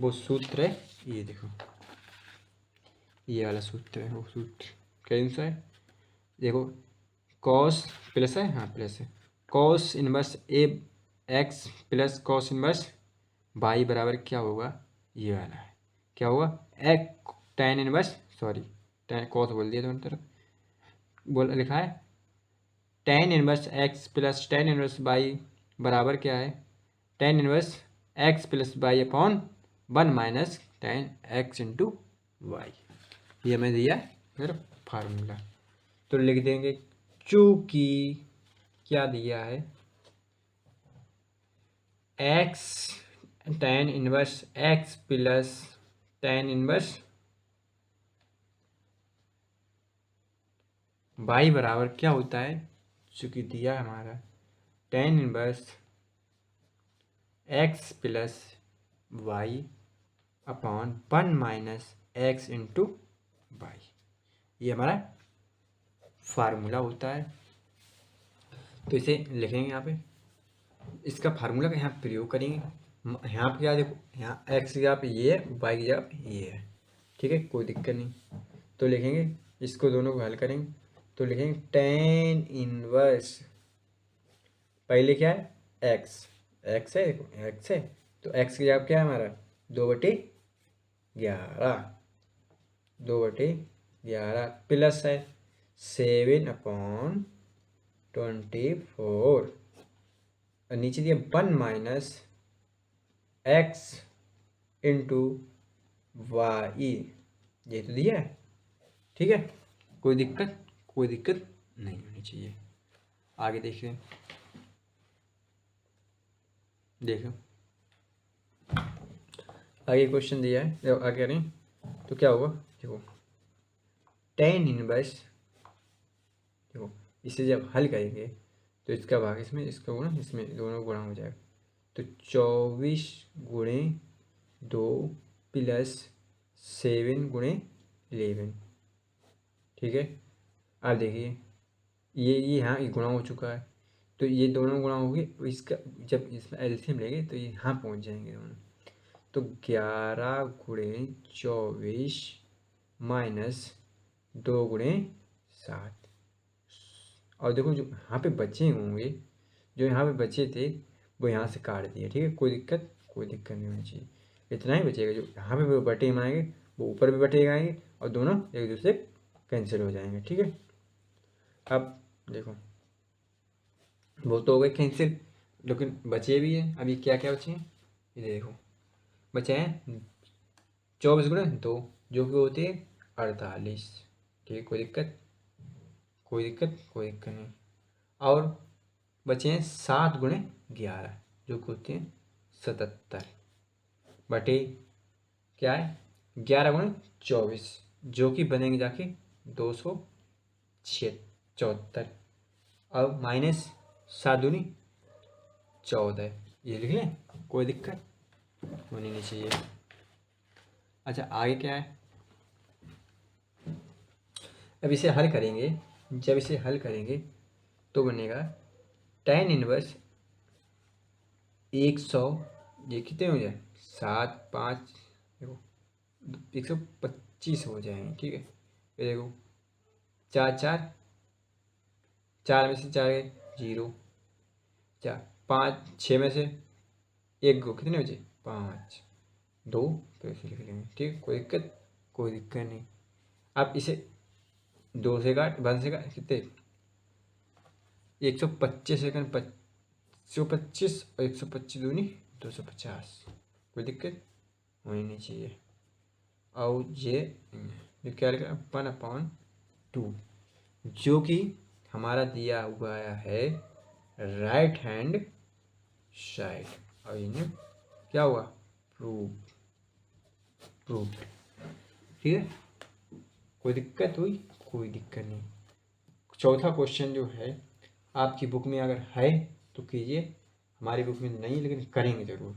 वो सूत्र है, ये देखो, ये वाला सूत्र है। वो सूत्र कौन सा है? देखो, कॉस प्लस है, हाँ प्लस है, cos inverse a x plus cos inverse y बराबर क्या होगा? ये वाला है, क्या होगा? एक tan inverse, sorry tan cos बोल दिया दोनों तरफ, बोल लिखा है tan inverse x plus tan inverse y बराबर क्या है? Tan inverse x plus y upon 1 minus tan x into y. ये हमें दिया है मेरा फार्मूला। तो लिख देंगे चूंकि क्या दिया है, x tan inverse x plus tan inverse y बराबर क्या होता है? चूंकि दिया है हमारा tan inverse x plus y upon 1 minus x into y, ये हमारा फार्मूला होता है। तो इसे लिखेंगे यहाँ पे, इसका फार्मूला का यहाँ प्रयोग करेंगे। यहाँ पे क्या देखो, यहाँ एक्स की जगह पे ये है, वाई की जगह पे ये है, ठीक है, कोई दिक्कत नहीं। तो लिखेंगे, इसको दोनों को हल करेंगे तो लिखेंगे टेन इनवर्स, पहले क्या है? एक्स, एक्स है, देखो एक्स है, तो एक्स की जगह पे क्या है हमारा? 2/11, 2/11 प्लस है 7/24 और नीचे दिया 1 माइनस एक्स इंटू वाई, ये तो दिया है, ठीक है, कोई दिक्कत नहीं होनी चाहिए। आगे देखिए, देखो आगे क्वेश्चन दिया है, देखो आगे करें तो क्या होगा? देखो टेन इनवर्स, देखो इसे जब हल करेंगे तो इसका भाग इसमें, इसका गुणा इसमें, दोनों गुणा हो जाएगा। तो 24 गुणे 2 प्लस 7 गुणे 11, ठीक है। अब देखिए ये यहाँ गुणा हो चुका है, तो ये दोनों गुणा हो गए, इसका जब इसमें एलसीएम लेंगे तो ये यहाँ पहुँच जाएंगे दोनों। तो 11 गुणे 24 माइनस 2 गुणे 7, और देखो जो यहाँ पे बचे होंगे, जो यहाँ पे बचे थे वो यहाँ से काट दिए, ठीक है, कोई दिक्कत नहीं होनी चाहिए। इतना ही बचेगा, जो यहाँ पे वो बटे में आएंगे वो ऊपर भी बटे आएंगे और दोनों एक दूसरे कैंसिल हो जाएंगे, ठीक है। अब देखो वो तो हो गए कैंसिल, लेकिन बचे भी हैं, अभी क्या क्या बचे हैं, ये देखो बचे हैं 24 गुणे 2 जो कि होते हैं 48, ठीक है, कोई दिक्कत नहीं। और बचे हैं 7 गुणे 11 जो कि होते हैं 77 बटे क्या है 11 गुणे 24 जो कि बनेंगे जाके 274, अब माइनस 7 दूनी 14, ये लिख लें, कोई दिक्कत होनी नहीं चाहिए। अच्छा आगे क्या है, अब इसे हल करेंगे, जब इसे हल करेंगे तो बनेगा टेन इनवर्स 100, ये कितने हो जाए 7 5 देखो 125 हो जाएंगे, ठीक है। ये देखो 4 4 4 में से 4 गए 0, 4 5 6 में से 1 को कितने बचे 5 2, तो ऐसे लिख लेंगे, ठीक, कोई दिक्कत नहीं। अब इसे 2 से काट 1 से काट कितने 125 सेकंड 125 और 125 दूनी 250, कोई दिक्कत होनी नहीं चाहिए। और ये क्या लिखा 1/2 जो कि हमारा दिया हुआ है राइट हैंड साइड, और इन्हें क्या हुआ प्रूफ, ठीक है, कोई दिक्कत नहीं। चौथा क्वेश्चन जो है आपकी बुक में अगर है तो कीजिए, हमारी बुक में नहीं लेकिन करेंगे ज़रूर।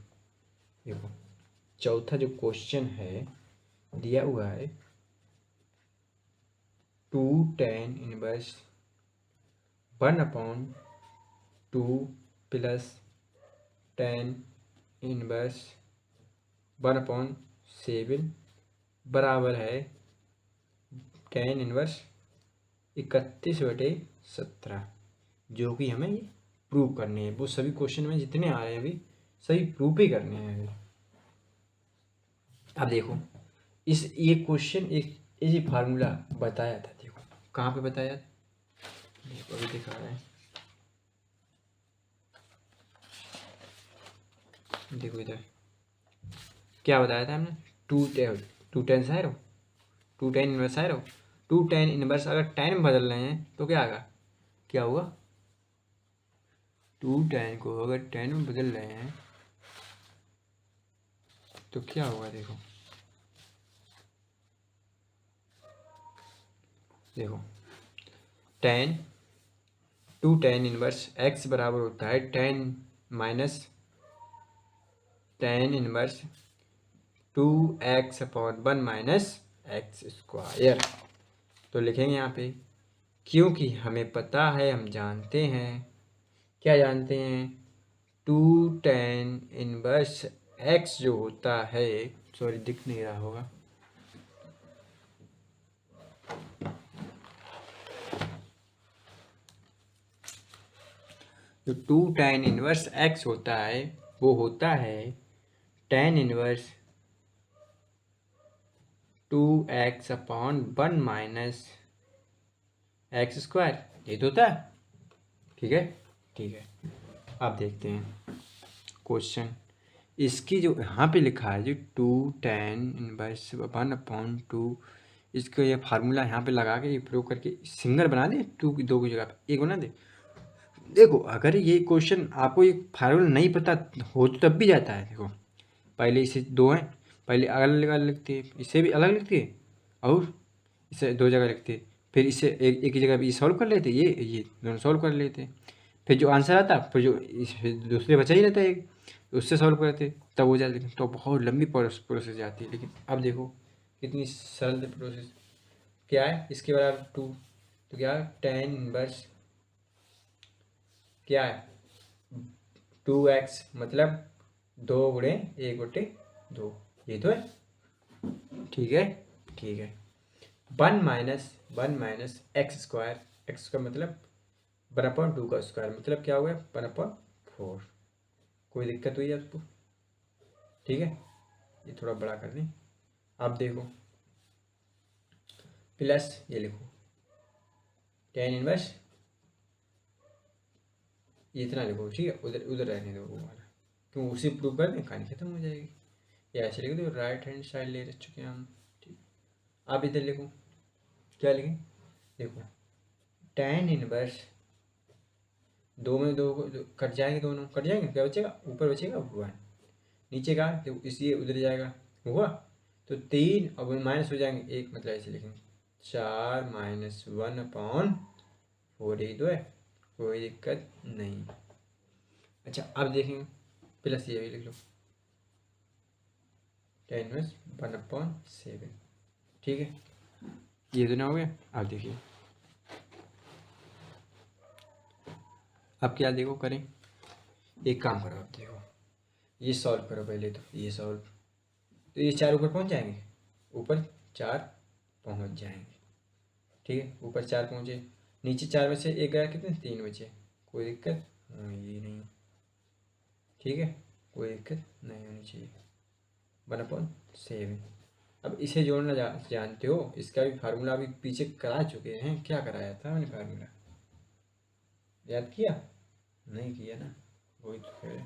देखो चौथा जो क्वेश्चन है दिया हुआ है 2 tan inverse 1/2 plus tan inverse 1/7 बराबर है tan इनवर्स 31/17, जो कि हमें ये प्रूव करने हैं। वो सभी क्वेश्चन में जितने आ रहे हैं अभी सभी प्रूव ही करने हैं अभी। अब देखो ये क्वेश्चन एक ये फार्मूला बताया था, देखो कहाँ पे बताया था, देखो अभी दिखा रहे हैं, देखो इधर क्या बताया था हमने, टू टेन साइरो, टू टेन इनवर्स साइरो, टू टेन इनवर्स अगर टेन में बदल रहे हैं तो क्या आएगा, क्या हुआ, टू टेन को अगर टेन में बदल रहे हैं तो क्या होगा, देखो देखो tan two tan inverse x बराबर होता है tan minus tan inverse 2x/1 minus x square. तो लिखेंगे यहाँ पे, क्योंकि हमें पता है, हम जानते हैं, क्या जानते हैं, टू टेन इनवर्स एक्स जो होता है, सॉरी दिख नहीं रहा होगा, जो टू टेन इनवर्स एक्स होता है वो होता है tan inverse 2x/1 minus x square, ये तो होता है, ठीक है, ठीक है। अब देखते हैं क्वेश्चन, इसकी जो यहाँ पे लिखा है जो टू टेन इनवर्स 1/2, इसका ये फार्मूला यहाँ पे लगा के प्रयोग करके सिंगल बना दे, टू की दो की जगह पे एक बना दे। देखो अगर ये क्वेश्चन आपको ये फार्मूला नहीं पता हो तो तब भी जाता है, देखो पहले इसे दो हैं, पहले अलग अलग लिखते हैं, इसे भी अलग लिखते हैं और इसे दो जगह लिखते हैं, फिर इसे एक ही जगह पे सॉल्व कर लेते, ये दोनों सॉल्व कर लेते, फिर जो आंसर आता फिर जो फिर दूसरे बचा ही रहता है एक, उससे सॉल्व करते तब हो जाती, तो बहुत लंबी प्रोसेस जाती है। लेकिन अब देखो कितनी सरल प्रोसेस, क्या है इसके बराबर टू, तो क्या है टेन इनवर्स, क्या है 2x मतलब 2 × 1/2, ये तो है, ठीक है, ठीक है। 1 माइनस एक्स स्क्वायर, एक्स का मतलब 1/2 का स्क्वायर मतलब क्या हो गया 1/4, कोई दिक्कत हुई आपको, ठीक है, ये थोड़ा बड़ा कर दें। अब देखो प्लस ये लिखो टेन इनवर्स, ये इतना लिखो, ठीक है, उधर उधर रहने दो वो वाला, क्यों उसे प्रूव कर दें कहानी खत्म हो जाएगी। या ऐसे लिख दो, राइट हैंड साइड ले चुके हैं हम, ठीक। आप इधर लिखो, क्या लिखें, देखो टेन इनवर्स, दो में दो कट जाएंगे, दोनों कट जाएंगे, क्या बचेगा, ऊपर बचेगा 1, नीचे का तो इसलिए उधर जाएगा, हुआ तो 3 और माइनस हो जाएंगे 1, मतलब ऐसे लिखेंगे 4 - 1/4, यही तो है, कोई दिक्कत नहीं। अच्छा अब देखेंगे प्लस ये भी लिख लो, टेन इनवर्स 1/7, ठीक है, ये तो ना हो गया। अब देखिए अब क्या देखो करें, एक काम करो, अब देखो ये सॉल्व करो पहले, तो ये सॉल्व, तो ये 4 ऊपर पहुंच जाएंगे, ऊपर 4 पहुंच जाएंगे, ठीक है, ऊपर 4 पहुंचे, नीचे 4 में से एक गया, कितने 3 बचे, कोई दिक्कत ये नहीं, ठीक है, कोई दिक्कत नहीं होनी चाहिए, 1/7। अब इसे जोड़ना जानते हो, इसका भी फार्मूला अभी पीछे करा चुके हैं, क्या कराया था मैंने फार्मूला, याद किया, नहीं किया ना, वही तो कह रहे,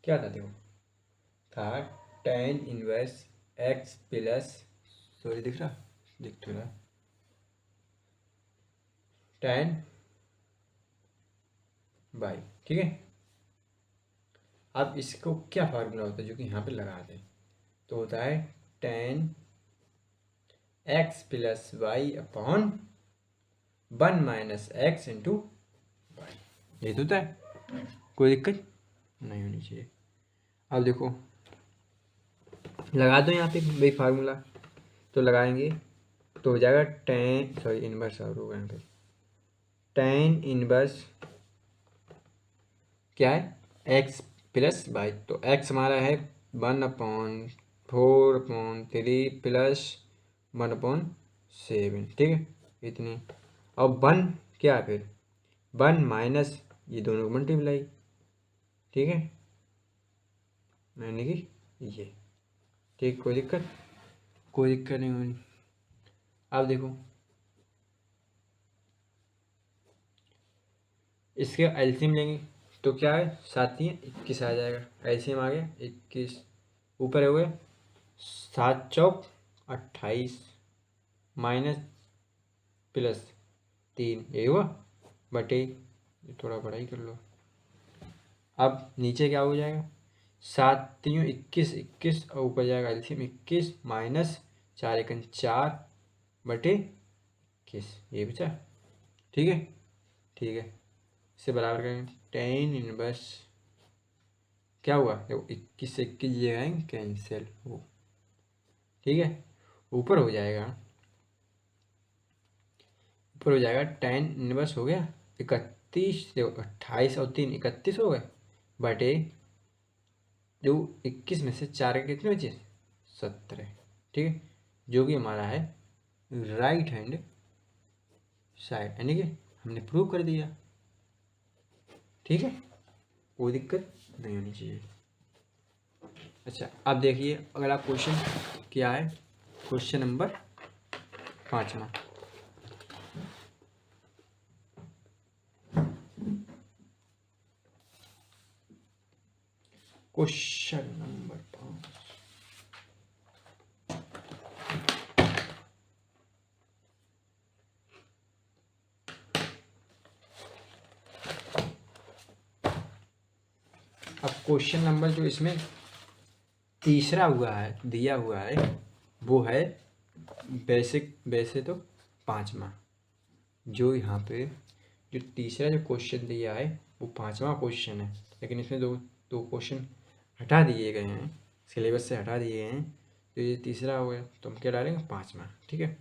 क्या था, देखो था ten inverse x plus, sorry दिख रहा, दिख तो रहा, टेन बाई, ठीक है। अब इसको क्या फार्मूला होता है जो कि यहाँ पे लगा दें, तो होता है tan x plus y upon 1 minus x into y, ये तो होता है, कोई दिक्कत नहीं होनी चाहिए। अब देखो लगा दो यहाँ पे भाई फार्मूला, तो लगाएंगे तो हो जाएगा टेन, सॉरी इनवर्स और होगा यहाँ पे tan इनवर्स क्या है, x प्लस वाई। तो x हमारा है 1/4/3 प्लस 1/7, ठीक है, इतनी। और 1 क्या है फिर, 1 माइनस ये दोनों को मल्टीप्लाई, ठीक है, यानी कि ये, ठीक, कोई दिक्कत नहीं होनी। अब देखो इसके एलसीएम लेंगे तो क्या है, 7×3=21 आ जाएगा। एलसीएम आ गया 21, ऊपर हो गया 7×4=28 माइनस प्लस 3, ये हुआ बटे, थोड़ा बड़ा ही कर लो। अब नीचे क्या हो जाएगा, 7×3=21 और ऊपर जाएगा एलसीएम 21 माइनस 4×4 बटे 21, ये बचा, ठीक है, इससे बराबर करेंगे। tan इनवर्स क्या हुआ, देखो 21 से 21 ये आएंगे कैंसिल हो, ठीक है, ऊपर हो जाएगा tan इनवर्स हो गया 31, देखो 28 और 3 31 हो गए बटे जो 21 में से 4 के कितने बचे, 17, ठीक है, जो कि हमारा है राइट हैंड साइड, यानी कि हमने प्रूव कर दिया, ठीक है, कोई दिक्कत नहीं होनी चाहिए। अच्छा अब देखिए अगला क्वेश्चन क्या है, क्वेश्चन नंबर 5वां। क्वेश्चन नंबर 5, अब क्वेश्चन नंबर जो इसमें तीसरा हुआ है, दिया हुआ है, वो है बेसिक, वैसे तो 5वां, जो यहाँ पे जो तीसरा जो क्वेश्चन दिया है वो 5वां क्वेश्चन है, लेकिन इसमें दो क्वेश्चन हटा दिए गए हैं, सिलेबस से हटा दिए हैं, तो ये तीसरा हो गया, तो हम क्या डालेंगे 5वां, ठीक है।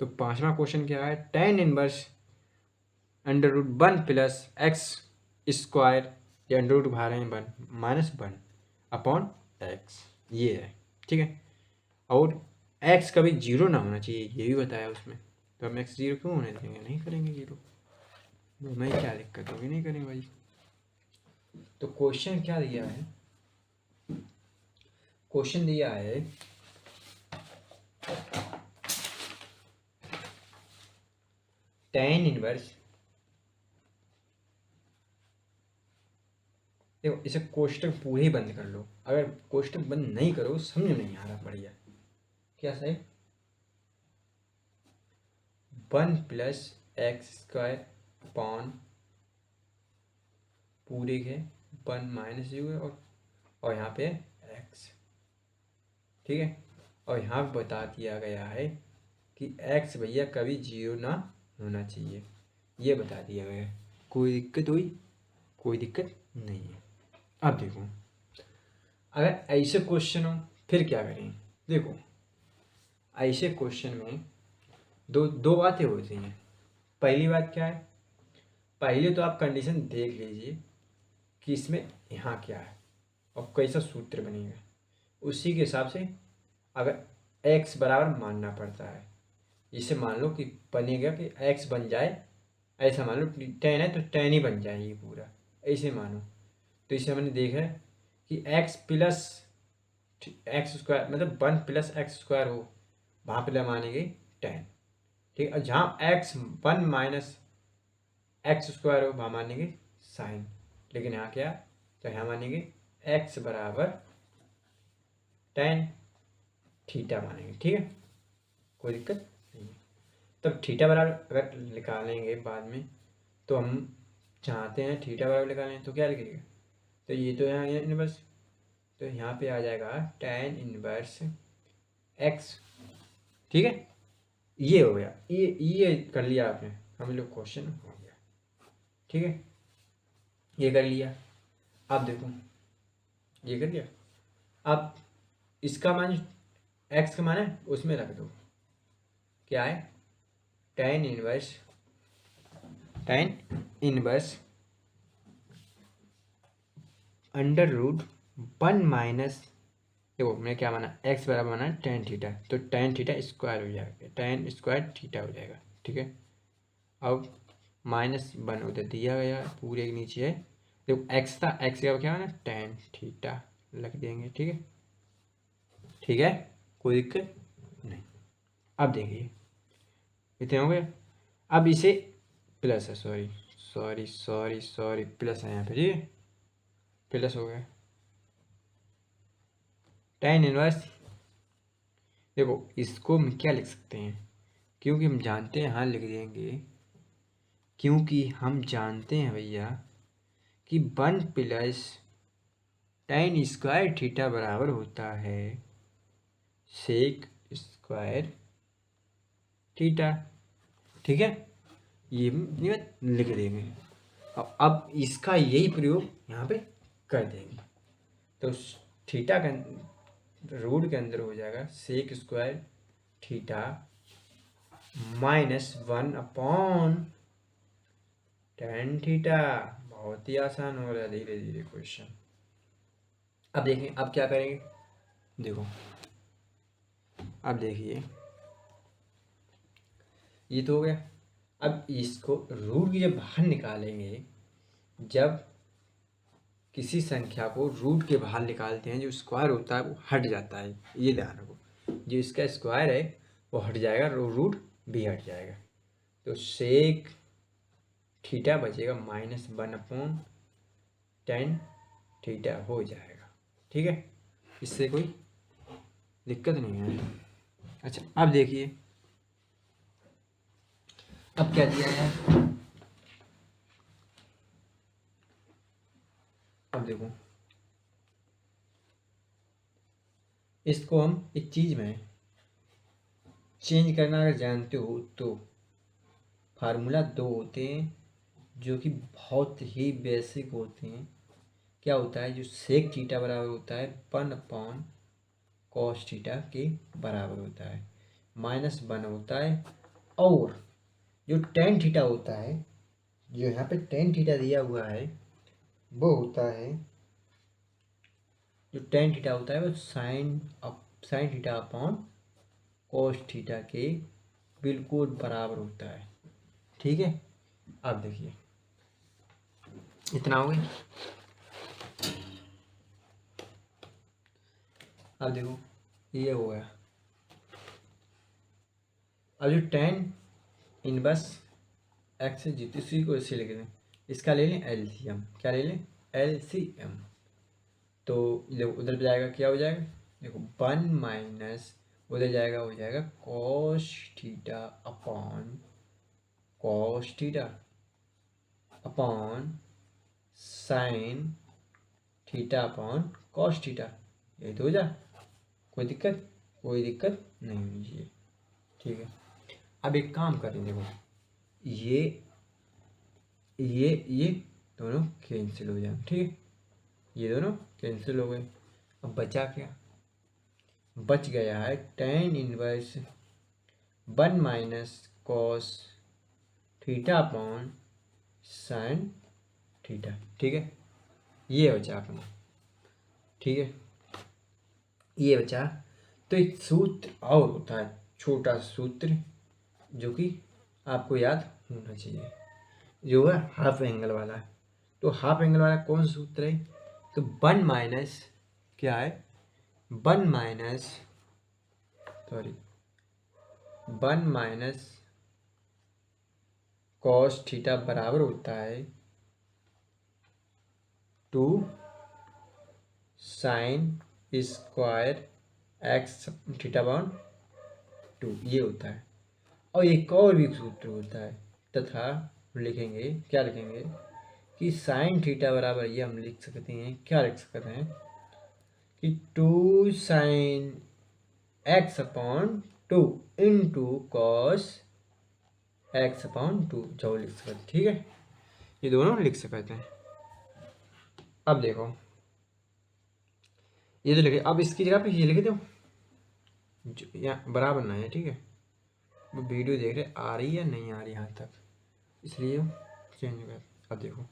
तो 5वां क्वेश्चन क्या है, tan inverse √1 plus x square, या √ बाहर हैं 1 माइनस 1 अपॉन एक्स, ये है, ठीक है, और x कभी 0 ना होना चाहिए, ये भी बताया उसमें, तो हम x 0 क्यों होने देंगे, नहीं करेंगे 0, नहीं, क्या दिक्कत होगी, नहीं करेंगे भाई। तो क्वेश्चन क्या दिया है, क्वेश्चन दिया है tan इनवर्स, देखो इसे कोष्टक पूरे ही बंद कर लो, अगर कोष्टक बंद नहीं करो समझ नहीं आ रहा, बढ़िया क्या सही, 1 प्लस एक्स स्क्वायर अपॉन पूरे के 1 माइनस यू है, और यहाँ पे x, ठीक है, और यहाँ बता दिया गया है कि x भैया कभी 0 ना होना चाहिए, ये बता दिया गया है, कोई दिक्कत हुई, कोई दिक्कत नहीं है। अब देखो अगर ऐसे क्वेश्चन हो फिर क्या करें, देखो ऐसे क्वेश्चन में दो बातें होती हैं। पहली बात क्या है, पहले तो आप कंडीशन देख लीजिए कि इसमें यहाँ क्या है और कैसा सूत्र बनेगा, उसी के हिसाब से अगर x बराबर मानना पड़ता है, इसे मान लो कि बनेगा कि x बन जाए, ऐसा मान लो 10 है तो 10 ही बन जाए ये पूरा, ऐसे मानो, तो इसे हमने देखा है कि x प्लस एक्स स्क्वायर मतलब 1 प्लस एक्स स्क्वायर हो, वहाँ पे मानेंगे 10, ठीक है, और जहाँ x 1 माइनस एक्स स्क्वायर हो वहाँ मानेंगे साइन, लेकिन यहाँ क्या, तो यहाँ मानेंगे x बराबर tan थीटा मानेंगे, ठीक है, कोई दिक्कत नहीं है। तब थीटा बराबर अगर निकालेंगे बाद में, तो हम चाहते हैं थीटा बराबर निकालें, तो क्या लिखेंगे, तो ये तो यहाँ इनवर्स, तो यहाँ पे आ जाएगा tan इनवर्स x, ठीक है, ये हो गया, ये कर लिया आपने, हम लोग क्वेश्चन हो गया, ठीक है, ये कर लिया। अब देखो ये कर लिया, अब इसका मान x का मान है उसमें रख दो, क्या है tan inverse tan inverse under root 1 minus, देखो मैं क्या माना, x बराबर माना tan थीटा, तो tan थीटा स्क्वायर हो जाएगा, tan स्क्वायर थीटा हो जाएगा। ठीक है, अब -1 उधर दिया गया पूरे के नीचे है, देखो x था, x का क्या माना tan थीटा लिख देंगे। ठीक है, ठीक है, कोई दिक्कत नहीं। अब देखिए इतने हो गए, अब इसे प्लस है, sorry sorry sorry sorry plus है यहाँ पे, ठीक है, प्लस हो गया tan इनवर्स। देखो इसको हम क्या लिख सकते हैं, क्योंकि हम जानते हैं, हाँ लिख देंगे, क्योंकि हम जानते हैं भैया कि 1 प्लस tan स्क्वायर थीटा बराबर होता है सेक स्क्वायर थीटा। ठीक है, ये लिख देंगे। अब इसका यही प्रयोग यहाँ पे कर देंगे, तो थीटा का रूट के अंदर हो जाएगा sec square theta -1 upon tan theta. बहुत ही आसान हो रहा है धीरे धीरे क्वेश्चन। अब देखें, अब क्या करेंगे, देखो अब देखिए ये तो हो गया। अब इसको रूट की जब बाहर निकालेंगे, जब किसी संख्या को रूट के बाहर निकालते हैं, जो स्क्वायर होता है वो हट जाता है, ये ध्यान रखो, जो इसका स्क्वायर है वो हट जाएगा, रूट भी हट जाएगा, तो सेक थीटा बचेगा -1 अपॉन tan थीटा हो जाएगा। ठीक है, इससे कोई दिक्कत नहीं है। अच्छा अब देखिए, अब क्या दिया है, अब देखो इसको हम एक चीज में चेंज करना अगर जानते हो तो फार्मूला 2 होते हैं जो कि बहुत ही बेसिक होते हैं। क्या होता है, जो सेक थीटा बराबर होता है 1 अपॉन कॉस थीटा के बराबर होता है, -1 होता है, और जो tan थीटा होता है, जो यहाँ पे tan थीटा दिया हुआ है वो होता है, जो tan थीटा होता है वो sign theta upon cos theta के बिल्कुल बराबर होता है। ठीक है, अब देखिए इतना हो गया। अब देखो ये हो गया, अब जो tan इनवर्स एक्स जीत इसी को इसे लिख दें, इसका ले लें एलसीएम, क्या ले लें एलसीएम, तो देखो उधर जाएगा क्या हो जाएगा, देखो 1 माइनस उधर जाएगा हो जाएगा cos theta upon cos theta upon sine theta upon cos theta, ये तो हो जाए, कोई दिक्कत नहीं होनी चाहिए। ठीक है, अब एक काम करें, देखो ये दोनों कैंसिल हो जाए। ठीक है, ये दोनों कैंसिल हो गए, अब बचा क्या, बच गया है tan inverse 1 minus cos theta upon sine theta. ठीक है, ये बचा अपना। ठीक है, ये बचा, तो एक सूत्र और होता है, छोटा सूत्र जो कि आपको याद होना चाहिए, जो है हाफ एंगल वाला। तो हाफ एंगल वाला कौन सा सूत्र है, तो 1 माइनस क्या है, 1 minus sorry 1 minus cos theta बराबर होता है 2 sine square x theta upon 2, ये होता है। और एक और भी सूत्र होता है, तथा लिखेंगे, क्या लिखेंगे कि साइन थीटा बराबर, ये हम लिख सकते हैं, क्या लिख सकते हैं कि 2 sine x upon 2 into cos x upon 2, जो लिख सकते हैं। ठीक है, ये दोनों लिख सकते हैं। अब देखो ये तो लिखे, अब इसकी जगह पे ये लिख दो, यहाँ बराबर ना है। ठीक है, वो वीडियो देख रहे आ रही है नहीं आ रही यहाँ तक, इसलिए चेंज हो गया। अब देखो,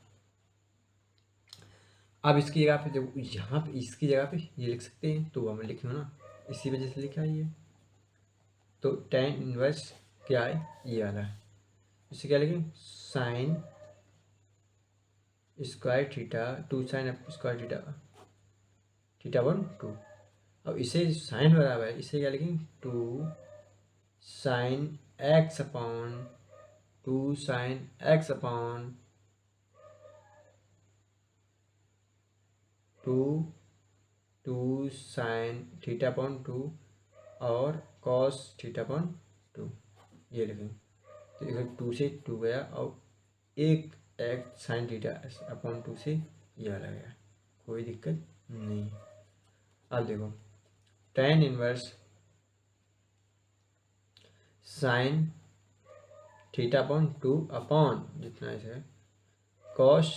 अब इसकी जगह पे जब यहाँ पे इसकी जगह पे ये लिख सकते हैं, तो हमें लिखना ना, इसी वजह से लिखा है ये। तो tan इनवर्स क्या है, ये वाला है। इसे क्या लिखें, sine square theta 2 sine square theta theta 1/2। अब इसे साइन बराबर है, इसे क्या लिखें, 2 sine x upon 2 sine x upon 2 sign theta upon 2 और कॉस थीटा अपॉन 2, ये लिखें। तो देखो 2 से 2 गया और एक एक्स साइन थीटा अपॉन 2 से ये वाला गया, कोई दिक्कत नहीं। अब देखो tan inverse sine theta upon 2 upon जितना ऐसे कॉस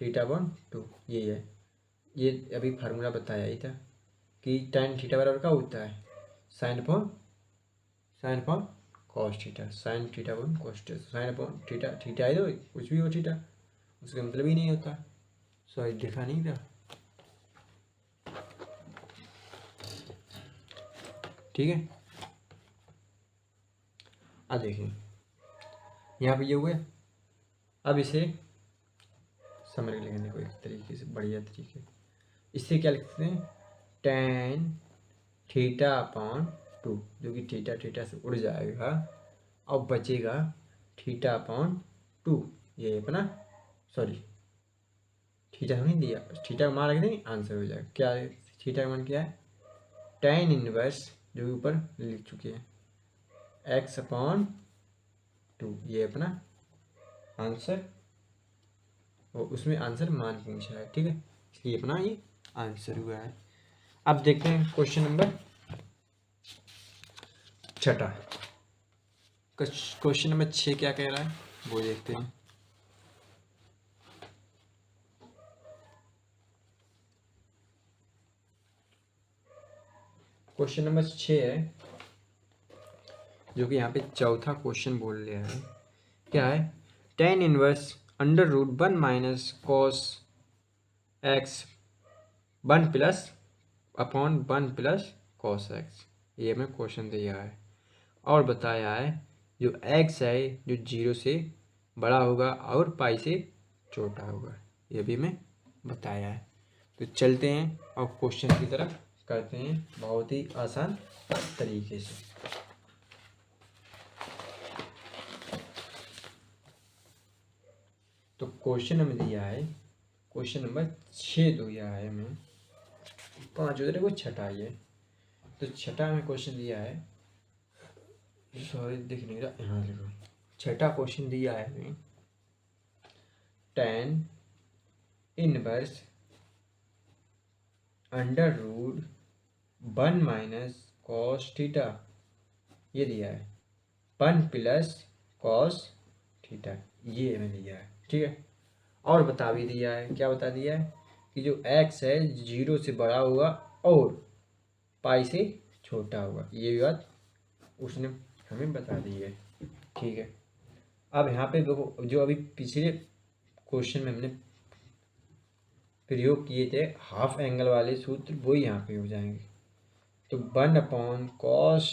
थीटा अपॉन 2, ये है। ये अभी फार्मूला बताया ही था कि tan थीटा बराबर क्या होता है, sine upon cos theta, sign theta upon cos theta, sine upon theta, theta है तो कुछ भी हो थीटा, उसका मतलब ही नहीं होता। सॉरी देखा नहीं था, ठीक है। अब देखिए यहाँ पे ये हुए, अब इसे समझ के लिखेंगे कोई तरीके से, बढ़िया तरीके। इससे क्या लिखते हैं, tan थीटा अपॉन 2, जो कि थीटा थीटा से उड़ जाएगा और बचेगा थीटा अपॉन 2, ये अपना, सॉरी थीटा नहीं दिया, थीटा का मान रख देंगे, आंसर हो जाएगा। क्या है थीटा का मान, क्या है tan इनवर्स, जो ऊपर लिख चुके हैं, x अपॉन 2, ये अपना आंसर, और उसमें आंसर मान पूछा है, ठीक है, इसलिए अपना ये आंसर हुआ है। अब देखते हैं क्वेश्चन नंबर 6। क्वेश्चन नंबर 6 क्या कह रहा है वो देखते हैं। क्वेश्चन नंबर 6 है, जो कि यहाँ पे चौथा क्वेश्चन बोल रहा है। क्या है, tan inverse under root 1 minus cos x 1 plus upon 1 plus cos x, ये हमें क्वेश्चन दिया है और बताया है जो x है जो 0 से बड़ा होगा और पाई से छोटा होगा, ये भी हमें बताया है। तो चलते हैं और क्वेश्चन की तरफ करते हैं बहुत ही आसान तरीके से। तो क्वेश्चन हमें दिया है, क्वेश्चन नंबर 6 दिया है हमें, 5 उधर को छठा है, तो छठा में क्वेश्चन दिया है, सॉरी दिख नहीं रहा, यहाँ लिखो। छठा क्वेश्चन दिया है हमें, tan inverse under root 1 minus cos theta, ये दिया है 1 प्लस कॉस थीटा, ये हमें दिया है, ठीक है। और बता भी दिया है, क्या बता दिया है कि जो x है 0 से बड़ा होगा और पाई से छोटा होगा, ये भी बात उसने हमें बता दी है, ठीक है। अब यहाँ पे देखो, जो अभी पिछले क्वेश्चन में हमने प्रयोग किए थे हाफ एंगल वाले सूत्र, वो यहाँ पे हो जाएंगे। तो 1 अपॉन कॉस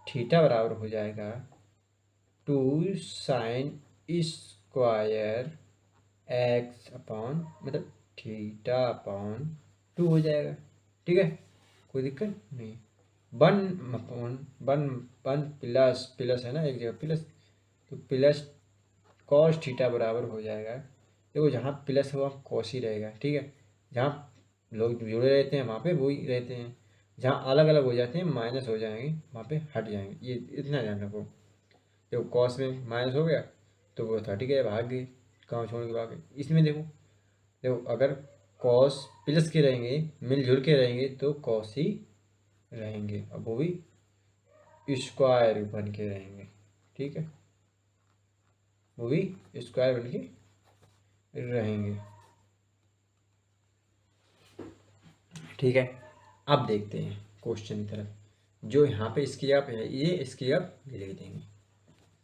थीटा बराबर हो जाएगा 2 साइन स्क्वायर एक्स अपॉन मतलब थीटा अपॉन 2 हो जाएगा, ठीक है, कोई दिक्कत नहीं। 1 अपॉन 1 प्लस प्लस है ना, एक जगह प्लस, तो प्लस कॉस थीटा बराबर हो जाएगा, देखो जहाँ प्लस हो कॉस ही रहेगा, ठीक है। जहाँ लोग जुड़े रहते हैं वहाँ पे वो ही रहते हैं, जहाँ अलग अलग हो जाते हैं माइनस हो जाएंगे वहाँ पे हट जाएंगे, ये इतना ध्यान रखो। देखो कॉस में माइनस हो गया तो वो 30 गए, भाग गए, गाँव छोड़ के भाग गए। इसमें देखो देखो अगर कॉस प्लस के रहेंगे, मिलजुल के रहेंगे तो कॉस ही रहेंगे, अब वो भी स्क्वायर बन के रहेंगे, ठीक है, वो भी स्क्वायर बन के रहेंगे, ठीक है। अब देखते हैं क्वेश्चन की तरफ, जो यहाँ पे इसकी जगह पे है ये इसकी जगह लिख देंगे,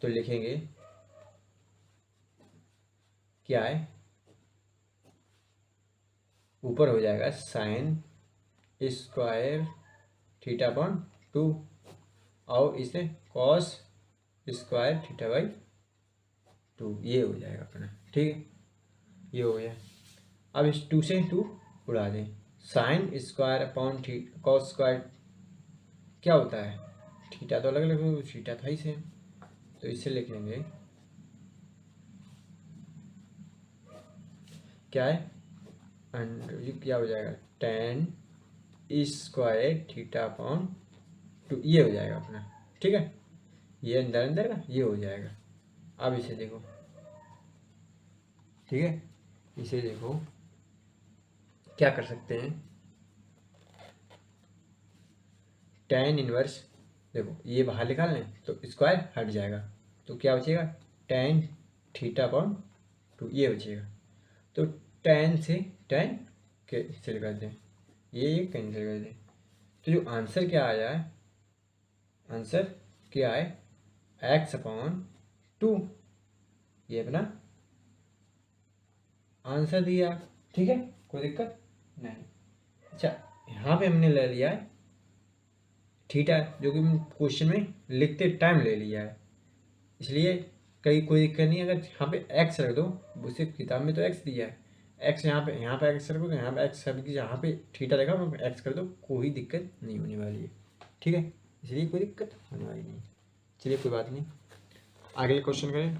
तो लिखेंगे क्या है, ऊपर हो जाएगा साइन स्क्वायर थीटा अपॉन 2 और इसे कॉस स्क्वायर थीटा बाई 2, ये हो जाएगा अपना। ठीक है, ये हो गया। अब इस 2 से 2 उड़ा दें, sine square upon cos square क्या होता है, थीटा तो अलग अलग, थीटा था ही सेम, तो इससे लिख लेंगे क्या है, क्या हो जाएगा tan स्क्वायर थीटा अपॉन 2, ये हो जाएगा अपना। ठीक है, ये अंदर अंदर का ये हो जाएगा। अब इसे देखो, ठीक है, इसे देखो क्या कर सकते हैं, tan इनवर्स, देखो ये बाहर निकाल लें तो स्क्वायर हट जाएगा, तो क्या बचेगा tan थीटा अपॉन 2, ये बचेगा। तो tan से tan कैंसिल कर दें, ये कैंसिल कर दें, तो जो आंसर क्या आया है, आंसर क्या है x अपॉन 2, ये अपना आंसर दिया। ठीक है, कोई दिक्कत नहीं। अच्छा, यहाँ पे हमने ले लिया है थीटा, जो कि क्वेश्चन में लिखते टाइम ले लिया है, इसलिए कहीं कोई दिक्कत नहीं। अगर यहाँ पे x रख दो, उसे किताब में तो x दिया है, x यहाँ पे x रखो, तो यहाँ पे x सब यहाँ पे थीटा देखा x कर दो, कोई दिक्कत नहीं होने वाली है। ठीक है, इसलिए कोई दिक्कत होने वाली नहीं। चलिए कोई बात नहीं, अगले क्वेश्चन करें,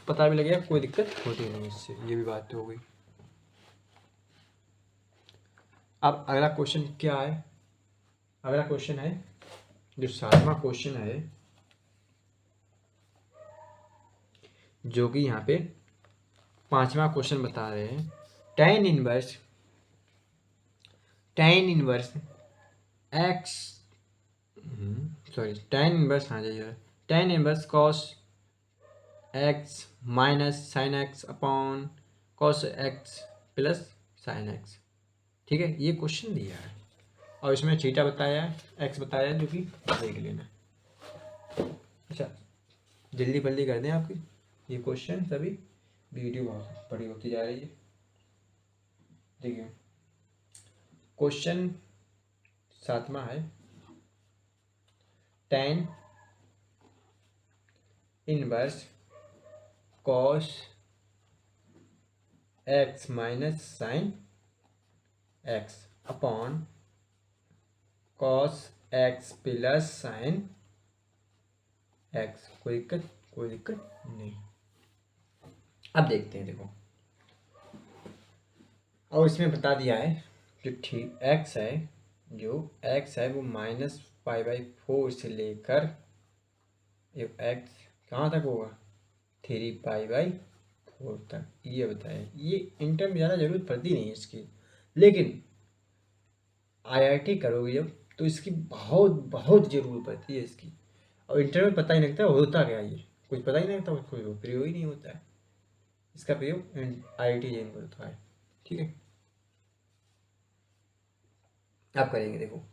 पता भी लगेगा, कोई दिक्कत होती नहीं इससे, ये भी बात तो हो गई। अब अगला क्वेश्चन क्या है, अगला क्वेश्चन है जो 7वां क्वेश्चन है, जो कि यहाँ पे 5वां क्वेश्चन बता रहे हैं, tan inverse x, sorry tan inverse, हाँ जाइए, tan inverse cos x minus sine x upon cos x plus sine x। ठीक है, ये क्वेश्चन दिया है और इसमें थीटा बताया है, x बताया है, जो कि देख लेना। अच्छा, जल्दी बल्दी कर दें आपकी ये क्वेश्चन सभी, वीडियो बहुत बड़ी होती जा रही है। देखिए क्वेश्चन 7वां है, tan inverse cos x minus sine x upon cos x plus sine x। कोई दिक्कत, कोई दिक्कत नहीं। अब देखते हैं, देखो और इसमें बता दिया है जो x है, जो x है वो -π/4 से लेकर x कहाँ तक होगा 3π/4 तक, ये बताया। ये इंटर में ज़्यादा जरूरत पड़ती नहीं है इसकी, लेकिन IIT करोगे जब तो इसकी बहुत बहुत ज़रूरत पड़ती है इसकी, और इंटर में पता ही नहीं लगता होता क्या, ये कुछ पता ही नहीं लगता, कोई प्रयोग ही नहीं होता है इसका, प्रयोग IIT जेन में होता है। ठीक है, आप करेंगे, देखो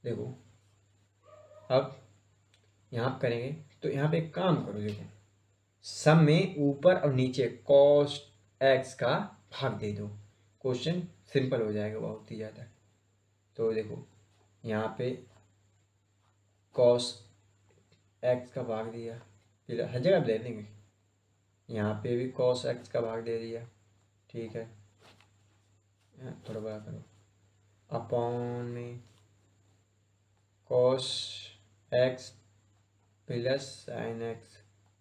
देखो अब यहाँ आप करेंगे तो यहाँ पे एक काम करो, देखो सम में ऊपर और नीचे cos x का भाग दे दो, क्वेश्चन सिंपल हो जाएगा बहुत ही ज़्यादा। तो देखो यहाँ पे cos x का भाग दिया, फिर हर जगह दे देंगे, यहाँ पे भी cos x का भाग दे दिया। ठीक है, थोड़ा बड़ा करो, अपॉन में cos x plus sine x,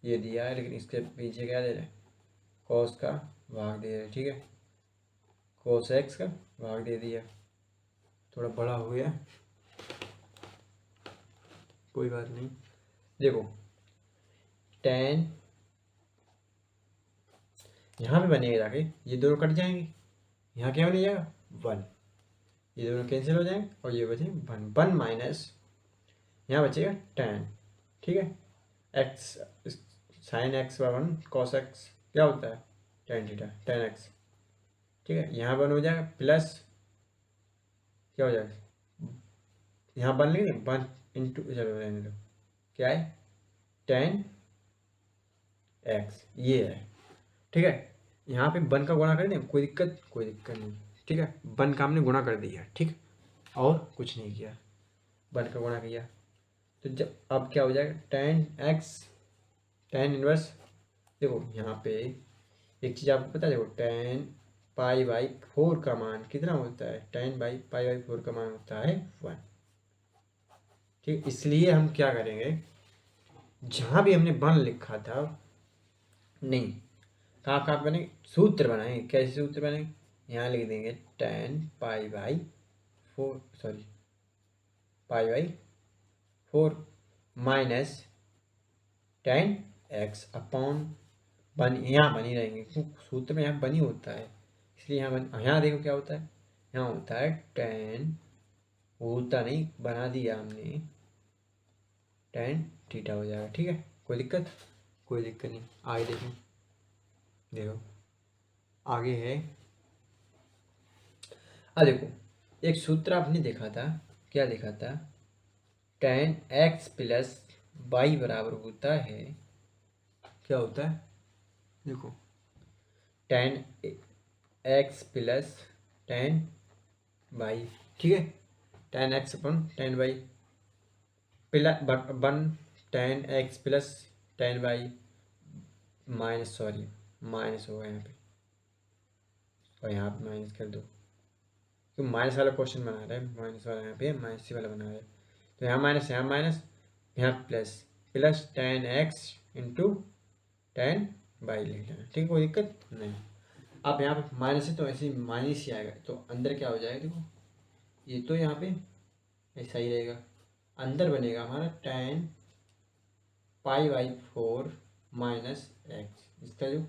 ये दिया है, लेकिन इसके पीछे क्या दे रहे हैं, cos का भाग दे रहे हैं। ठीक है, cos x का भाग दे दिया, थोड़ा बड़ा हो गया, कोई बात नहीं। देखो tan, यहाँ पे बनेगा जाके, ये दोनों कट जाएंगे, यहाँ क्या बन जाएगा 1, ये दोनों कैंसिल हो जाएंगे और ये बचे 1 माइनस, यहाँ बचेगा tan। ठीक है, x sign x/1 cos x क्या होता है tan थीटा tan x। ठीक है, यहाँ 1 हो जाएगा, प्लस क्या हो जाएगा यहाँ 1 लिख दें, 1 इंटू, चलो रहने दो, क्या है 10x, ये है, ठीक है। यहाँ पे 1 का गुणा कर दें, कोई दिक्कत नहीं, ठीक है। 1 का हमने गुणा कर दिया, ठीक, और कुछ नहीं किया, 1 का गुणा किया, तो जब अब क्या हो जाएगा 10x, tan इनवर्स, देखो यहाँ पे एक चीज़ आपको पता है, देखो 10 पाई बाई 4 का मान कितना होता है, 10 पाई बाई 4 का मान होता है 1, ठीक। इसलिए हम क्या करेंगे, जहाँ भी हमने 1 लिखा था, नहीं, कहाँ बनेंगे, सूत्र बनाएंगे, कैसे सूत्र बनाएंगे, यहाँ लिख देंगे 10 pi by 4, sorry pi by 4 minus 10x upon 1, यहाँ बनी रहेंगे क्योंकि सूत्र में यहाँ बनी होता है, इसलिए यहाँ देखो क्या होता है, यहाँ होता है 10, होता नहीं, बना दिया हमने, tan थीटा हो जाएगा, ठीक है। कोई दिक्कत नहीं। आगे देखो आगे है, देखो एक सूत्र आपने देखा था, क्या देखा था, tan x प्लस y बराबर होता है, क्या होता है, देखो tan x plus tan y, ठीक है, tan x अपन tan y plus 1 tan x plus tan y minus, sorry minus होगा यहाँ पे, और यहाँ पे माइनस कर दो, तो माइनस वाला क्वेश्चन बना रहे हैं, माइनस वाला यहाँ पे माइनस वाला बना रहे हैं, तो यहाँ माइनस यहाँ plus, plus tan x into tan y लिख लेना, ठीक है, कोई दिक्कत नहीं। अब यहाँ पे माइनस है तो ऐसे ही माइनस ही आएगा, तो अंदर क्या हो जाएगा, देखो ये तो यहाँ पे ऐसा ही रहेगा, अंदर बनेगा हमारा tan pi by 4 minus x, इसका जो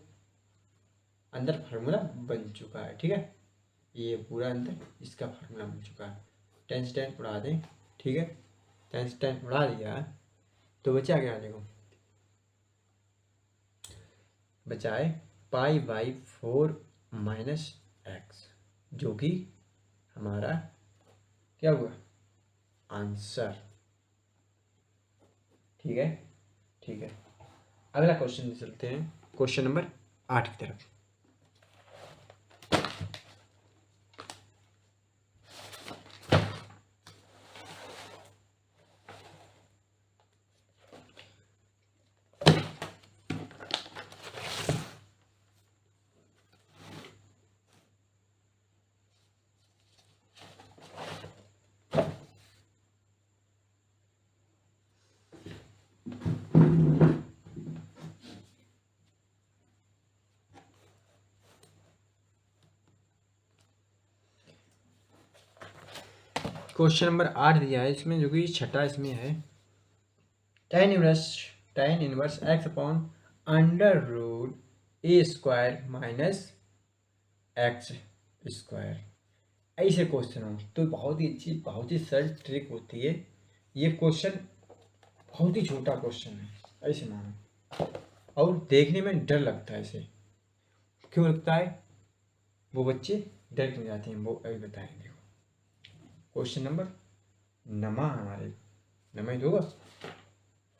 अंदर फार्मूला बन चुका है, ठीक है, ये पूरा अंदर इसका फार्मूला बन चुका है, टेन से टेन उड़ा दें, ठीक है, टेन से टेन उड़ा दिया तो बचा क्या, देखो बचाए पाई बाई 4 माइनस एक्स, जो कि हमारा क्या हुआ आंसर, ठीक है। अगला क्वेश्चन चलते हैं, क्वेश्चन नंबर 8 की तरफ। क्वेश्चन नंबर 8 दिया है इसमें, जो कि छठा इसमें है, tan inverse x upon under root a square minus x square, ऐसे क्वेश्चन हो तो बहुत ही अच्छी, बहुत ही सरल ट्रिक होती है। ये क्वेश्चन बहुत ही छोटा क्वेश्चन है, ऐसे मानो, और देखने में डर लगता है इसे, क्यों लगता है, वो बच्चे डर क्यों जाते हैं, वो अभी बताएंगे। क्वेश्चन नंबर नमा हमारे नमा ही होगा,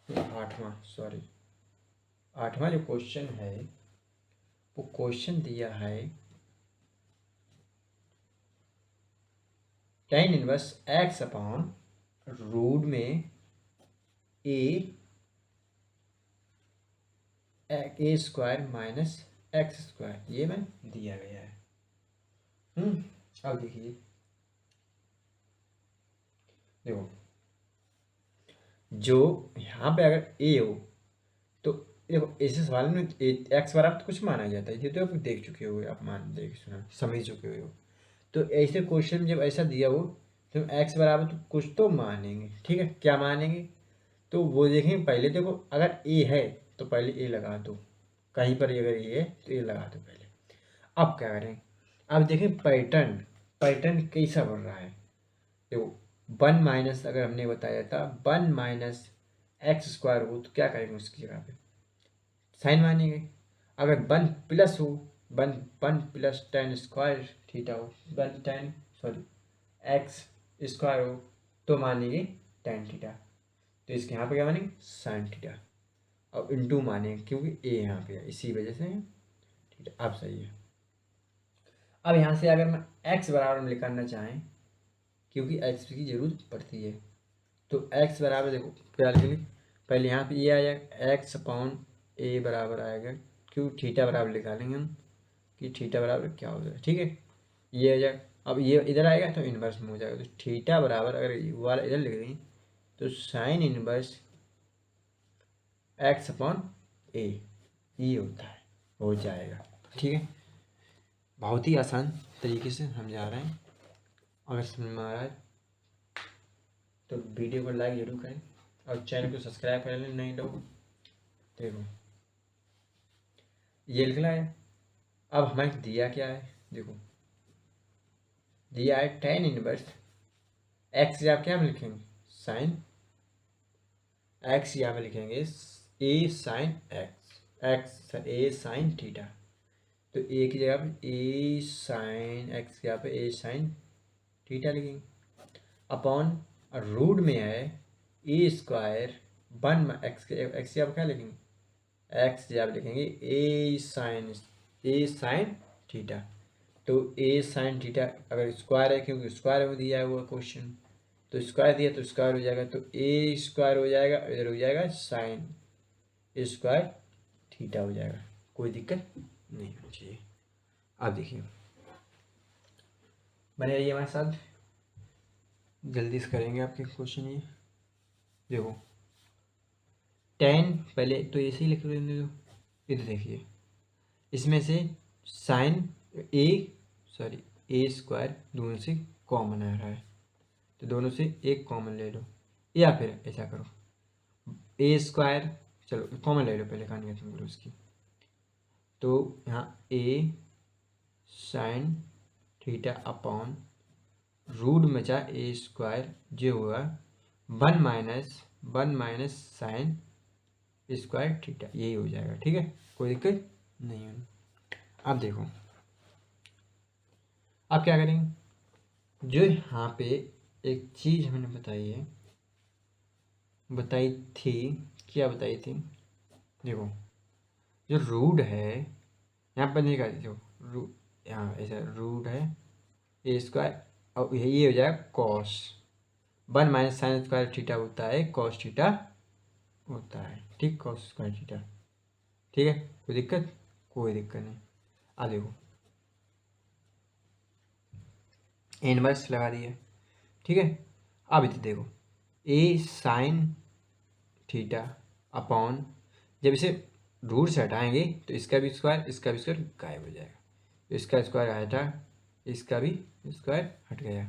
8वां, सॉरी 8वां जो क्वेश्चन है, वो क्वेश्चन दिया है tan inverse x upon root में A square minus x square, ये मैंने दिया गया है। अब देखिए, देखो जो यहाँ पे अगर ए हो तो देखो ऐसे सवाल में एक्स बराबर तो कुछ माना जाता है, ये तो आप देख चुके हो, आप देख सुना समझ चुके हो, तो ऐसे क्वेश्चन जब ऐसा दिया हो तो एक्स बराबर तो कुछ तो मानेंगे, ठीक है, क्या मानेंगे, तो वो देखेंगे, पहले देखो अगर ए है तो पहले ए लगा दो, कहीं पर अगर ए है तो ए लगा दो पहले। अब क्या करें, अब देखें पैटर्न कैसा बन रहा है, देखो 1 माइनस, अगर हमने बताया था 1 माइनस एक्स स्क्वायर हो तो क्या करेंगे, उसकी जगह पे साइन मानेंगे, अगर 1 प्लस हो, 1 प्लस tan स्क्वायर थीटा हो, 1 tan सॉरी एक्स स्क्वायर हो तो मानेंगे tan थीटा, तो इसके यहाँ पे क्या मानेंगे sin थीटा, और इंटू मानेंगे क्योंकि ए यहाँ पे है इसी वजह से ठीक है। अब सही है। अब यहाँ से अगर मैं x बराबर में निकालना चाहें, क्योंकि x की जरूरत पड़ती है, तो x बराबर देखो फिलहाल के लिए पहले यहाँ पे ये आ जाएगा x अपॉन ए बराबर आएगा, क्यों थीटा बराबर निकालेंगे हम कि थीटा बराबर क्या हो जाएगा, ठीक है। ये आ जाएगा, अब ये इधर आएगा तो इन्वर्स में हो जाएगा, तो थीटा बराबर अगर ये वाला इधर लिख दें तो साइन इन्वर्स x अपॉन ए ये होता है, हो जाएगा, ठीक है। बहुत ही आसान तरीके से समझा रहे हैं। अगर समझ में आ रहा है तो वीडियो को लाइक जरूर करें और चैनल को सब्सक्राइब कर लें नहीं लोग। देखो ये लिख लाया। अब हमें दिया क्या है, देखो दिया है tan इनवर्स x, या क्या हम लिखेंगे साइन x, या में लिखेंगे a sine x a sine theta, तो a की जगह पे a साइन x की जगह पे a साइन थीटा लिखेंगे, अपॉन रूट में है ए स्क्वायर 1 x के x की जगह क्या लिखेंगे x की जगह लिखेंगे a साइन थीटा, तो a साइन थीटा अगर स्क्वायर है क्योंकि स्क्वायर में दिया हुआ क्वेश्चन, तो स्क्वायर दिया तो स्क्वायर हो जाएगा, तो a स्क्वायर हो जाएगा, इधर हो जाएगा साइन स्क्वायर थीटा हो जाएगा, कोई दिक्कत नहीं होनी चाहिए। अब देखिए बने रहिए हमारे साथ, जल्दी से करेंगे आपके क्वेश्चन। ये देखो tan पहले तो ऐसे ही लिख लेने दो, इधर देखिए इसमें से साइन ए स्क्वायर दोनों से कॉमन आ रहा है, तो दोनों से एक कॉमन ले लो, या फिर ऐसा करो ए स्क्वायर, चलो कॉमन ले लो पहले, कहानी खत्म करो उसकी, तो यहाँ ए साइन थीटा अपॉन रूट में जा ए स्क्वायर जो हुआ 1 माइनस साइन स्क्वायर थीटा, यही हो जाएगा, ठीक है, कोई दिक्कत नहीं है। अब देखो अब क्या करेंगे, जो यहाँ पे एक चीज़ हमने बताई थी, क्या बताई थी, देखो जो रूट है यहाँ पर नहीं देखो रूट, यहाँ ऐसा रूट है ए स्क्वायर और ये हो जाएगा cos 1 minus sine square theta होता है कॉस थीटा होता है, ठीक, कॉस स्क्वायर थीटा, ठीक है, कोई दिक्कत नहीं। आ देखो इनवर्स लगा दिया, ठीक है। अब इसे देखो ए साइन थीटा अपॉन, जब इसे रूट से हटाएंगे तो इसका भी स्क्वायर गायब हो जाएगा, तो इसका स्क्वायर हटा, इसका भी स्क्वायर हट गया,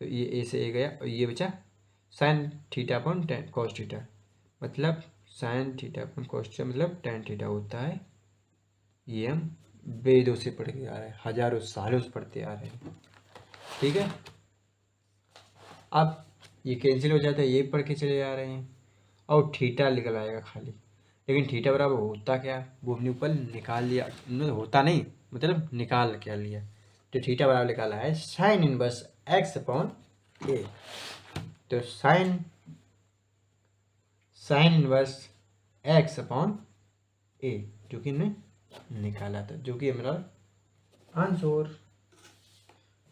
तो ये ए से ए गया और ये बचा sine theta upon tan cos theta, मतलब sine theta upon cos theta मतलब टेन थीटा होता है। ये हम वेदों से पढ़ के आ रहे हैं, हजारों सालों से पढ़ते आ रहे हैं, ठीक है। अब ये कैंसिल हो जाता है, ये पढ़ के चले जा रहे हैं और थीटा निकल आएगा खाली, लेकिन थीटा बराबर होता क्या, वो हमने ऊपर निकाल लिया, होता नहीं मतलब निकाल क्या लिया, तो थीटा बराबर निकाला है साइन इनवर्स एक्स अपॉन ए, तो साइन इनवर्स एक्स अपॉन ए जो कि हमने निकाला था, जो कि हमारा आंसर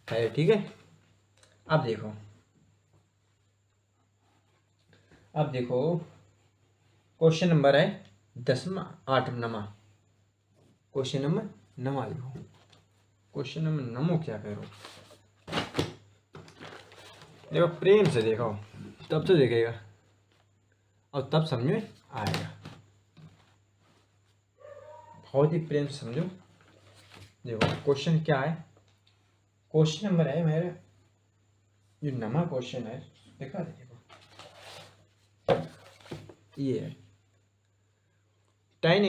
है, ठीक है। अब देखो क्वेश्चन नंबर है 10वां 8वां, क्वेश्चन नंबर 9 लिखो, क्वेश्चन नंबर 9 क्या करो, देखो प्रेम से देखो तब तो देखेगा और तब समझ में आएगा, बहुत ही प्रेम से समझो। देखो क्वेश्चन क्या है, क्वेश्चन नंबर है मेरा जो 9वां क्वेश्चन है, देखा देखो ये है tan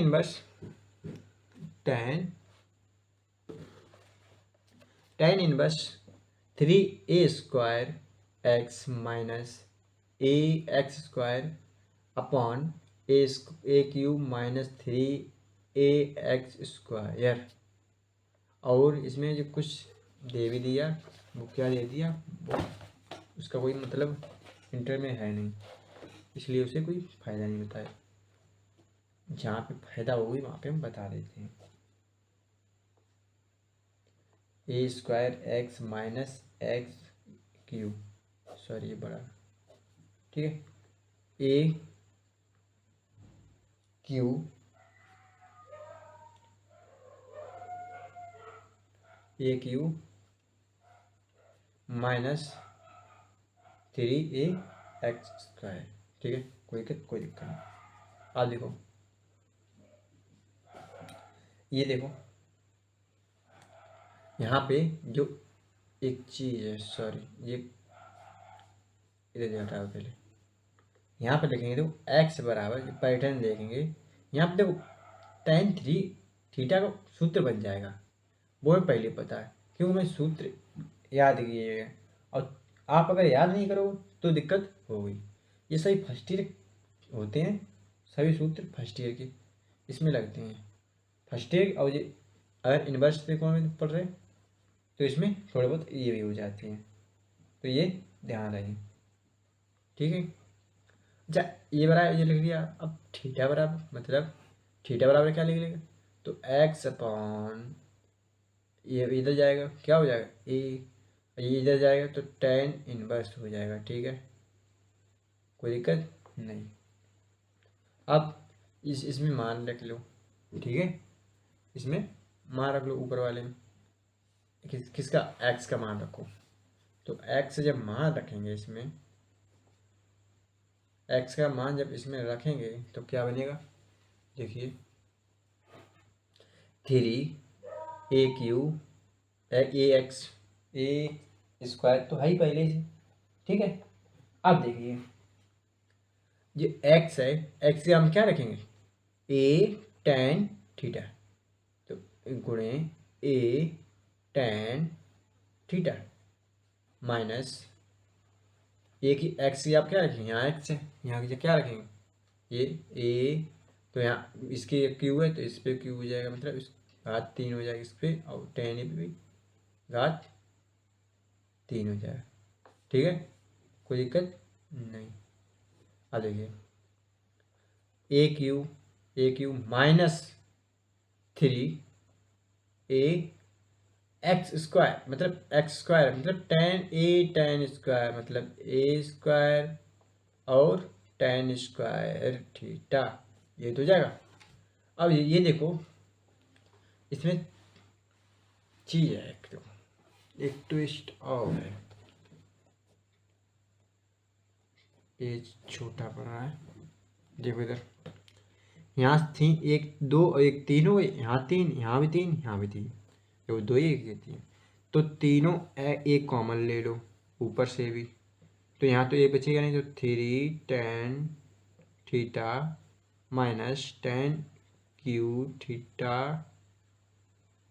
इनवर्स थ्री ए स्क्वायर एक्स माइनस ए एक्स स्क्वायर अपॉन ए क्यूब माइनस 3ax स्क्वायर, और इसमें जो कुछ दे भी दिया वो क्या दे दिया वो उसका कोई मतलब इंटर में है नहीं, इसलिए उसे कोई फ़ायदा नहीं होता है। जहाँ पे फ़ायदा होगी वहाँ पे हम बता देते हैं। A square x minus x cube, sorry ये बड़ा, ठीक है, a cube minus 3a x square, ठीक है, कोई दिक्कत नहीं। आप देखो, ये देखो यहाँ पे जो एक चीज़ है, सॉरी ये इधर हटाओ पहले, यहाँ पे देखेंगे तो x बराबर पैटर्न देखेंगे, यहाँ पे देखो tan 3 थीटा का सूत्र बन जाएगा, वो हमें पहले पता है क्योंकि मैं सूत्र याद कीजिएगा, और आप अगर याद नहीं करोगे तो दिक्कत होगी। ये सभी फर्स्ट ईयर होते हैं, सभी सूत्र फर्स्ट ईयर के इसमें लगते हैं, फर्स्ट ईयर। और ये अगर इन्वर्स त्रिकोण में पढ़ रहे तो इसमें थोड़े बहुत ये भी हो जाती हैं, तो ये ध्यान रखें, ठीक है। अच्छा ये बराबर ये लिख लिया, अब थीटा बराबर मतलब थीटा बराबर क्या लिख लेगा, तो एक्स अपॉन ये इधर जाएगा क्या हो जाएगा ए, ये इधर जाएगा तो tan इनवर्स हो जाएगा, ठीक है, कोई दिक्कत नहीं। अब इसमें मान रख लो, ठीक है, इसमें मान रख लो ऊपर वाले में, किसका x का मान रखो, तो x जब मान रखेंगे इसमें, x का मान जब इसमें रखेंगे तो क्या बनेगा, देखिए 3a³ ax ए स्क्वायर तो है ही पहले से, ठीक है। अब देखिए जो x है, x से हम क्या रखेंगे a tan थीटा, तो गुणे a tan थीटा माइनस ए की x की आप क्या रखेंगे, यहाँ x है, यहाँ की क्या रखेंगे ये a, तो यहाँ इसकी क्यू है तो इस पर क्यू हो जाएगा, मतलब इस घात 3 हो जाएगा इस पर, और tan ए पे भी घात 3 हो जाएगा, ठीक है, कोई दिक्कत नहीं। अब देखिए a³ minus 3a x square मतलब tan स्क्वायर मतलब a स्क्वायर और tan स्क्वायर थीटा, ये तो जाएगा। अब ये देखो इसमें चीज है एक ट्विस्ट और है, पेज छोटा पड़ रहा है, देखो इधर यहाँ थी 1 2 और 1 3 हो गई, यहाँ 3 यहाँ भी 3 यहाँ भी 3, तो 2 ही एक थी, तो तीनों एक कॉमन ले लो ऊपर से भी, तो यहाँ तो ये बचेगा नहीं, तो 3 tan theta minus tan cube theta,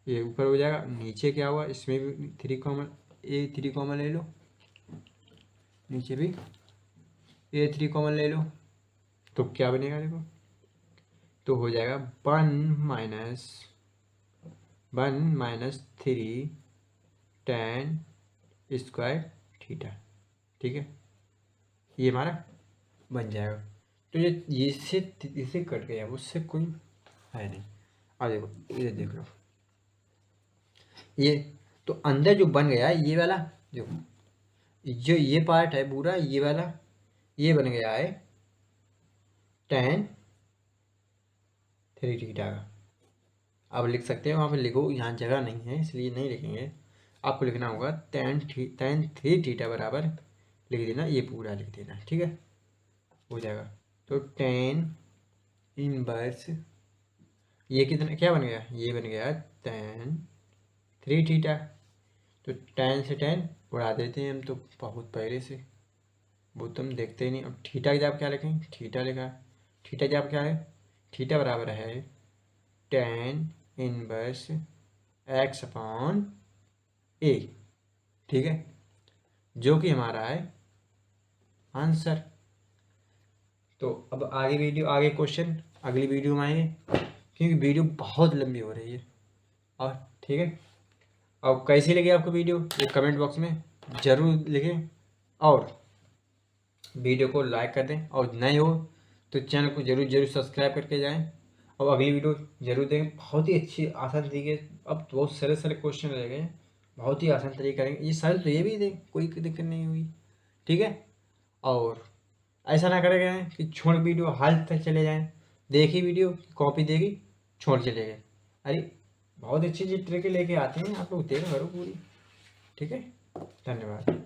ये ऊपर हो जाएगा, नीचे क्या हुआ इसमें भी 3 कॉमन ले लो, नीचे भी a3 कॉमन ले लो, तो क्या बनेगा देखो, तो हो जाएगा 1 माइनस 3 tan स्क्वायर थीटा, ठीक है, ये हमारा बन जाएगा। तो ये इससे कट गया, उससे कोई है नहीं। अब देखो ये देख लो, ये तो अंदर जो बन गया ये वाला, जो ये पार्ट है पूरा ये वाला, ये बन गया है tan 3 थीटा का। आप लिख सकते हैं, वहाँ पे लिखो, यहाँ जगह नहीं है इसलिए नहीं लिखेंगे, आपको लिखना होगा tan 3 थीटा बराबर लिख देना, ये पूरा लिख देना, ठीक है, हो जाएगा। तो tan इनवर्स ये कितना क्या बन गया, ये बन गया tan 3 थीटा, तो tan से tan उड़ा देते हैं हम तो बहुत पहले से, वो तुम देखते ही नहीं। अब थीटा की जगह क्या लिखें, थीटा लिखा है, थीटा की जगह क्या है, थीटा बराबर है tan inverse x upon a, ठीक है, जो कि हमारा है आंसर। तो अब आगे क्वेश्चन अगली वीडियो में आएंगे, क्योंकि वीडियो बहुत लंबी हो रही है, और ठीक है, और कैसी लगी आपको वीडियो ये कमेंट बॉक्स में ज़रूर लिखें, और वीडियो को लाइक कर दें और नए हो तो चैनल को जरूर सब्सक्राइब करके जाएं और अगली वीडियो जरूर देखें। बहुत ही अच्छी आसान तरीके, अब तो बहुत सारे क्वेश्चन रह गए, बहुत ही आसान तरीके करेंगे ये सारे, तो ये भी दें, कोई दिक्कत नहीं हुई, ठीक है। और ऐसा ना करेंगे कि छोड़ वीडियो हाल तक चले जाएं, देखी वीडियो कॉपी देगी छोड़ चले गए। अरे बहुत अच्छी अच्छी ट्रिक लेके आते हैं आप लोग, देखो करो पूरी, ठीक है। धन्यवाद।